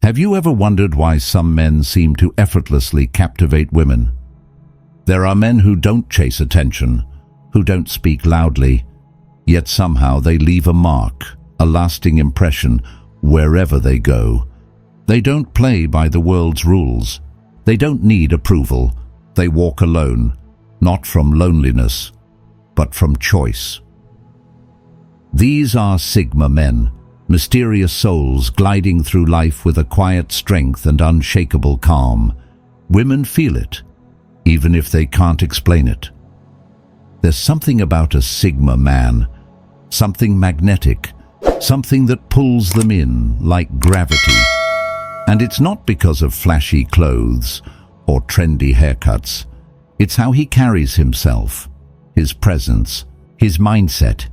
Have you ever wondered why some men seem to effortlessly captivate women? There are men who don't chase attention, who don't speak loudly, yet somehow they leave a mark, a lasting impression wherever they go. They don't play by the world's rules. They don't need approval. They walk alone, not from loneliness, but from choice. These are Sigma men, mysterious souls gliding through life with a quiet strength and unshakable calm. Women feel it, even if they can't explain it. There's something about a Sigma man, something magnetic, something that pulls them in like gravity. And it's not because of flashy clothes or trendy haircuts. It's how he carries himself, his presence, his mindset,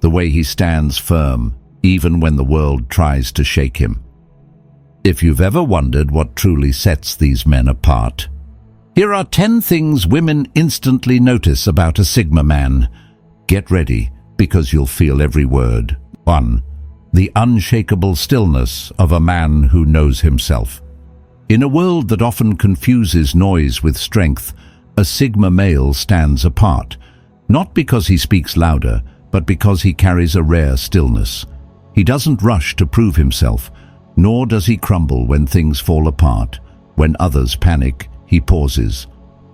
the way he stands firm even when the world tries to shake him. If you've ever wondered what truly sets these men apart, here are 10 things women instantly notice about a Sigma man. Get ready, because you'll feel every word. 1. The unshakable stillness of a man who knows himself. In a world that often confuses noise with strength, a Sigma male stands apart, not because he speaks louder, but because he carries a rare stillness. He doesn't rush to prove himself, nor does he crumble when things fall apart. When others panic, he pauses.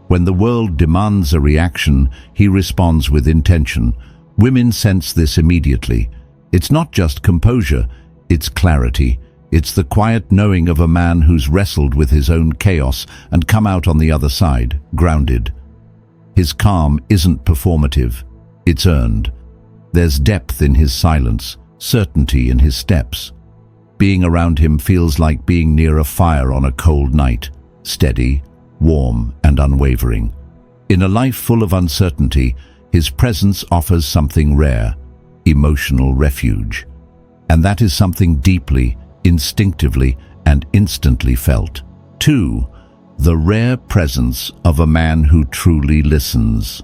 When the world demands a reaction, he responds with intention. Women sense this immediately. It's not just composure, it's clarity. It's the quiet knowing of a man who's wrestled with his own chaos and come out on the other side, grounded. His calm isn't performative, it's earned. There's depth in his silence, certainty in his steps. Being around him feels like being near a fire on a cold night, steady, warm, and unwavering. In a life full of uncertainty, his presence offers something rare, emotional refuge. And that is something deeply, instinctively, and instantly felt. 2. The rare presence of a man who truly listens.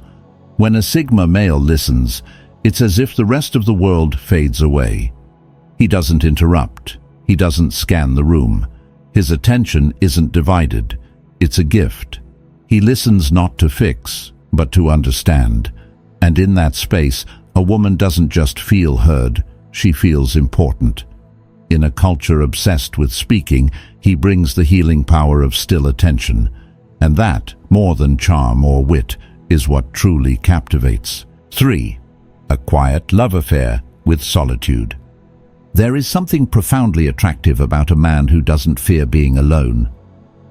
When a Sigma male listens, it's as if the rest of the world fades away. He doesn't interrupt. He doesn't scan the room. His attention isn't divided. It's a gift. He listens not to fix, but to understand. And in that space, a woman doesn't just feel heard, she feels important. In a culture obsessed with speaking, he brings the healing power of still attention. And that, more than charm or wit, is what truly captivates. 3. A quiet love affair with solitude. There is something profoundly attractive about a man who doesn't fear being alone.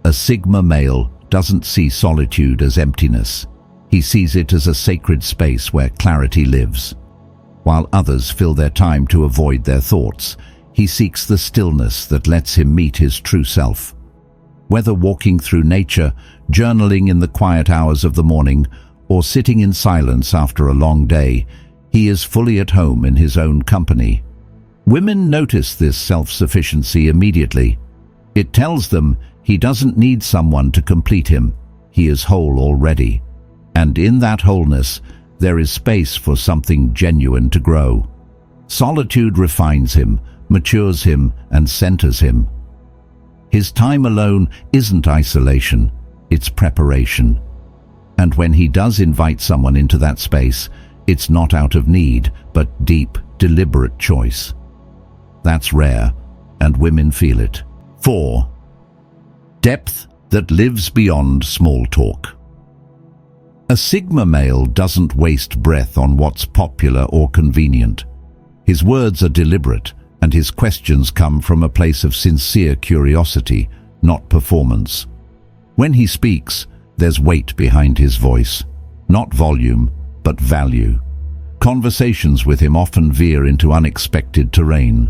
A Sigma male doesn't see solitude as emptiness. He sees it as a sacred space where clarity lives. While others fill their time to avoid their thoughts, he seeks the stillness that lets him meet his true self. Whether walking through nature, journaling in the quiet hours of the morning, or sitting in silence after a long day, he is fully at home in his own company. Women notice this self-sufficiency immediately. It tells them he doesn't need someone to complete him. He is whole already. And in that wholeness, there is space for something genuine to grow. Solitude refines him, matures him, and centers him. His time alone isn't isolation, it's preparation. And when he does invite someone into that space, it's not out of need, but deep, deliberate choice. That's rare, and women feel it. 4. Depth that lives beyond small talk. A Sigma male doesn't waste breath on what's popular or convenient. His words are deliberate, and his questions come from a place of sincere curiosity, not performance. When he speaks, there's weight behind his voice, not volume, but value. Conversations with him often veer into unexpected terrain,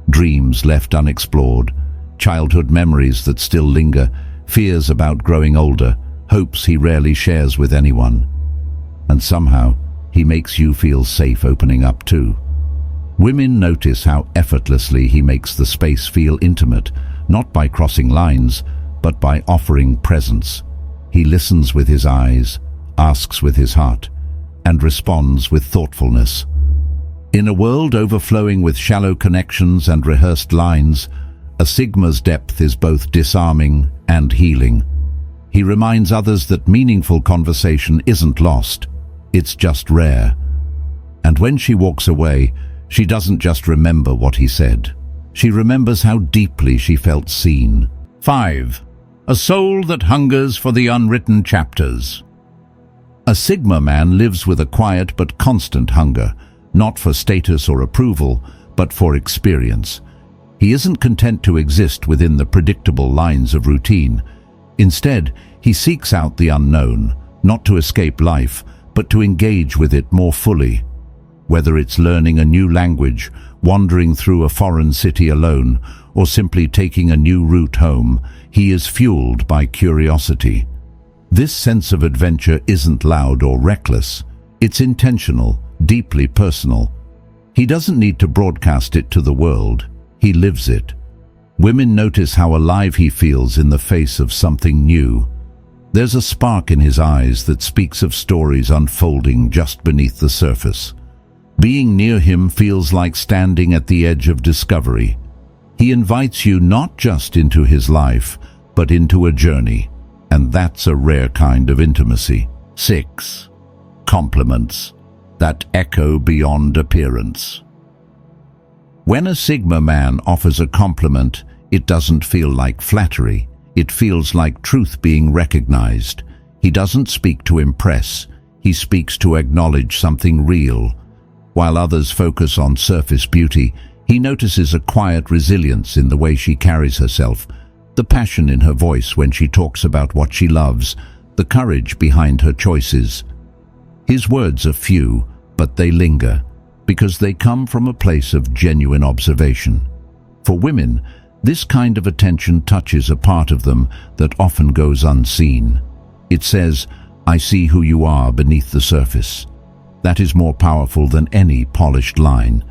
dreams left unexplored, childhood memories that still linger, fears about growing older, hopes he rarely shares with anyone. And somehow, he makes you feel safe opening up too. Women notice how effortlessly he makes the space feel intimate, not by crossing lines, but by offering presence. He listens with his eyes, asks with his heart, and responds with thoughtfulness. In a world overflowing with shallow connections and rehearsed lines, A Sigma's depth is both disarming and healing. He reminds others that meaningful conversation isn't lost, it's just rare. And when she walks away, she doesn't just remember what he said. She remembers how deeply she felt seen. 5. A soul that hungers for the unwritten chapters. A Sigma man lives with a quiet but constant hunger, not for status or approval, but for experience. He isn't content to exist within the predictable lines of routine. Instead, he seeks out the unknown, not to escape life, but to engage with it more fully. Whether it's learning a new language, wandering through a foreign city alone, or simply taking a new route home, he is fueled by curiosity. This sense of adventure isn't loud or reckless. It's intentional, deeply personal. He doesn't need to broadcast it to the world. He lives it. Women notice how alive he feels in the face of something new. There's a spark in his eyes that speaks of stories unfolding just beneath the surface. Being near him feels like standing at the edge of discovery. He invites you not just into his life, but into a journey, and that's a rare kind of intimacy. 6. Compliments that echo beyond appearance. When a Sigma man offers a compliment, it doesn't feel like flattery. It feels like truth being recognized. He doesn't speak to impress. He speaks to acknowledge something real. While others focus on surface beauty, he notices a quiet resilience in the way she carries herself, the passion in her voice when she talks about what she loves, the courage behind her choices. His words are few, but they linger, because they come from a place of genuine observation. For women, this kind of attention touches a part of them that often goes unseen. It says, "I see who you are beneath the surface." That is more powerful than any polished line.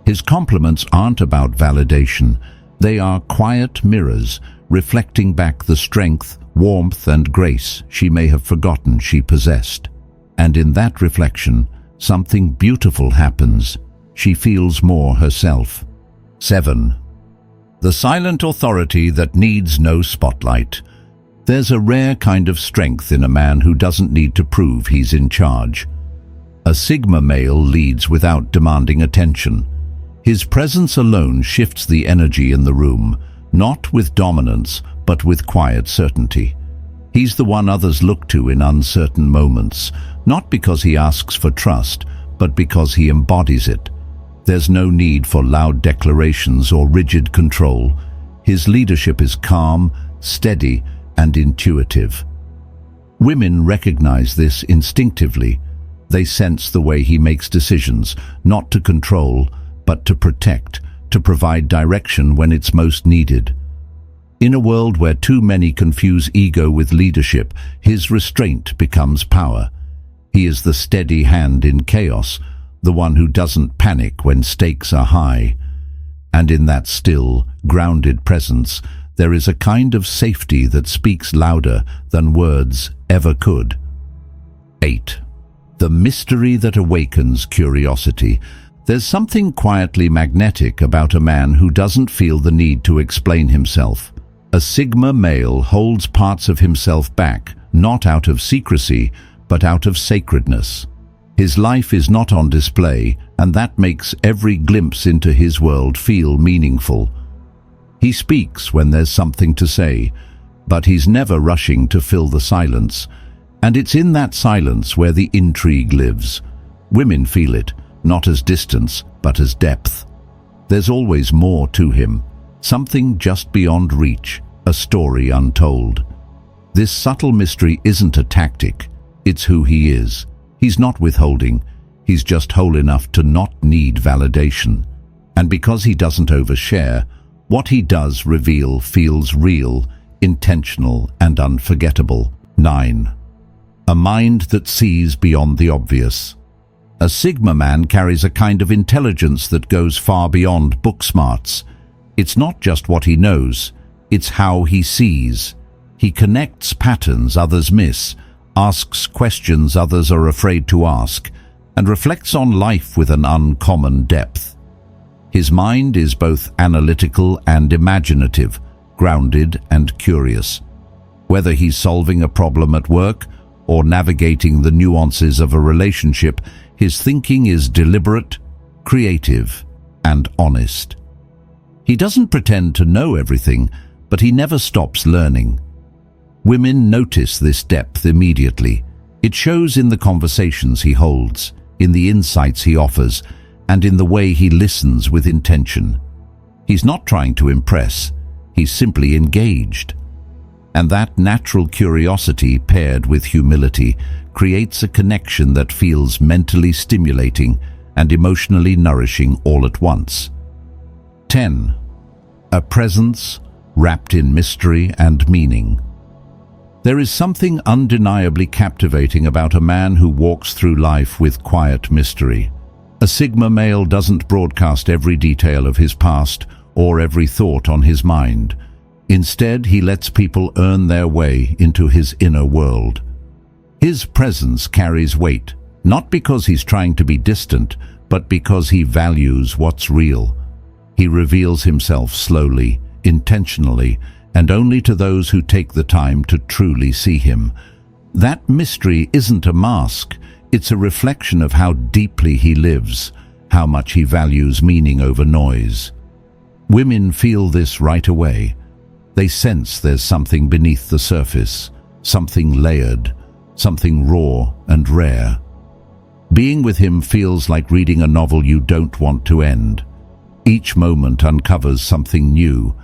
His compliments aren't about validation. They are quiet mirrors, reflecting back the strength, warmth, and grace she may have forgotten she possessed. And in that reflection, something beautiful happens. She feels more herself. 7. The silent authority that needs no spotlight. There's a rare kind of strength in a man who doesn't need to prove he's in charge. A Sigma male leads without demanding attention. His presence alone shifts the energy in the room, not with dominance, but with quiet certainty. He's the one others look to in uncertain moments, not because he asks for trust, but because he embodies it. There's no need for loud declarations or rigid control. His leadership is calm, steady, and intuitive. Women recognize this instinctively. They sense the way he makes decisions, not to control, but to protect, to provide direction when it's most needed. In a world where too many confuse ego with leadership, his restraint becomes power. He is the steady hand in chaos, the one who doesn't panic when stakes are high. And in that still, grounded presence, there is a kind of safety that speaks louder than words ever could. 8. The mystery that awakens curiosity. There's something quietly magnetic about a man who doesn't feel the need to explain himself. A Sigma male holds parts of himself back, not out of secrecy, but out of sacredness. His life is not on display, and that makes every glimpse into his world feel meaningful. He speaks when there's something to say, but he's never rushing to fill the silence. And it's in that silence where the intrigue lives. Women feel it, not as distance, but as depth. There's always more to him, something just beyond reach, a story untold. This subtle mystery isn't a tactic, it's who he is. He's not withholding, he's just whole enough to not need validation. And because he doesn't overshare, what he does reveal feels real, intentional, and unforgettable. 9. A mind that sees beyond the obvious. A Sigma man carries a kind of intelligence that goes far beyond book smarts. It's not just what he knows, it's how he sees. He connects patterns others miss, asks questions others are afraid to ask, and reflects on life with an uncommon depth. His mind is both analytical and imaginative, grounded and curious. Whether he's solving a problem at work or navigating the nuances of a relationship, his thinking is deliberate, creative, and honest. He doesn't pretend to know everything, but he never stops learning. Women notice this depth immediately. It shows in the conversations he holds, in the insights he offers, and in the way he listens with intention. He's not trying to impress, he's simply engaged. And that natural curiosity paired with humility creates a connection that feels mentally stimulating and emotionally nourishing all at once. 10. A presence wrapped in mystery and meaning. There is something undeniably captivating about a man who walks through life with quiet mystery. A Sigma male doesn't broadcast every detail of his past or every thought on his mind. Instead, he lets people earn their way into his inner world. His presence carries weight, not because he's trying to be distant, but because he values what's real. He reveals himself slowly, intentionally, and only to those who take the time to truly see him. That mystery isn't a mask, it's a reflection of how deeply he lives, how much he values meaning over noise. Women feel this right away. They sense there's something beneath the surface, something layered, something raw and rare. Being with him feels like reading a novel you don't want to end. Each moment uncovers something new,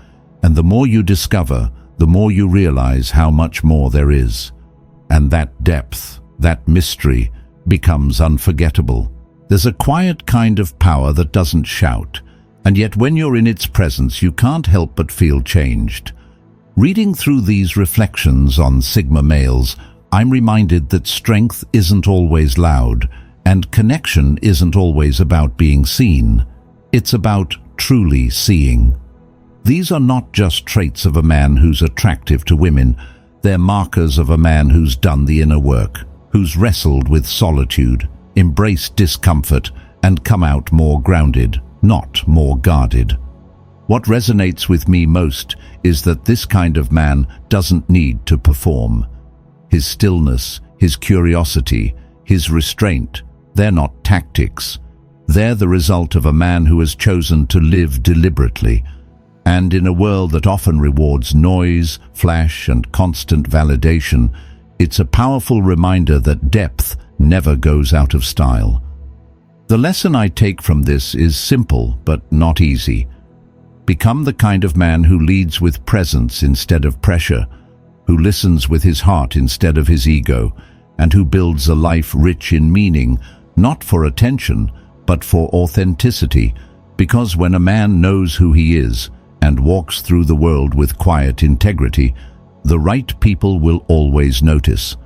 and the more you discover, the more you realize how much more there is. And that depth, that mystery, becomes unforgettable. There's a quiet kind of power that doesn't shout, and yet when you're in its presence you can't help but feel changed. Reading through these reflections on Sigma males, I'm reminded that strength isn't always loud, and connection isn't always about being seen. It's about truly seeing. These are not just traits of a man who's attractive to women, they're markers of a man who's done the inner work, who's wrestled with solitude, embraced discomfort, and come out more grounded, not more guarded. What resonates with me most is that this kind of man doesn't need to perform. His stillness, his curiosity, his restraint, they're not tactics. They're the result of a man who has chosen to live deliberately. And in a world that often rewards noise, flash, and constant validation, it's a powerful reminder that depth never goes out of style. The lesson I take from this is simple but not easy. Become the kind of man who leads with presence instead of pressure, who listens with his heart instead of his ego, and who builds a life rich in meaning, not for attention, but for authenticity, because when a man knows who he is and walks through the world with quiet integrity, the right people will always notice,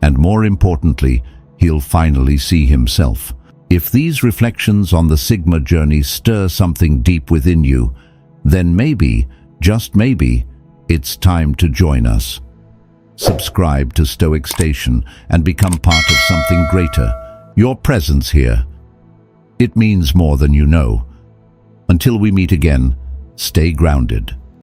and more importantly, he'll finally see himself. If these reflections on the Sigma journey stir something deep within you, then maybe, just maybe, it's time to join us. Subscribe to Stoic Station and become part of something greater. Your presence here, it means more than you know. Until we meet again, stay grounded.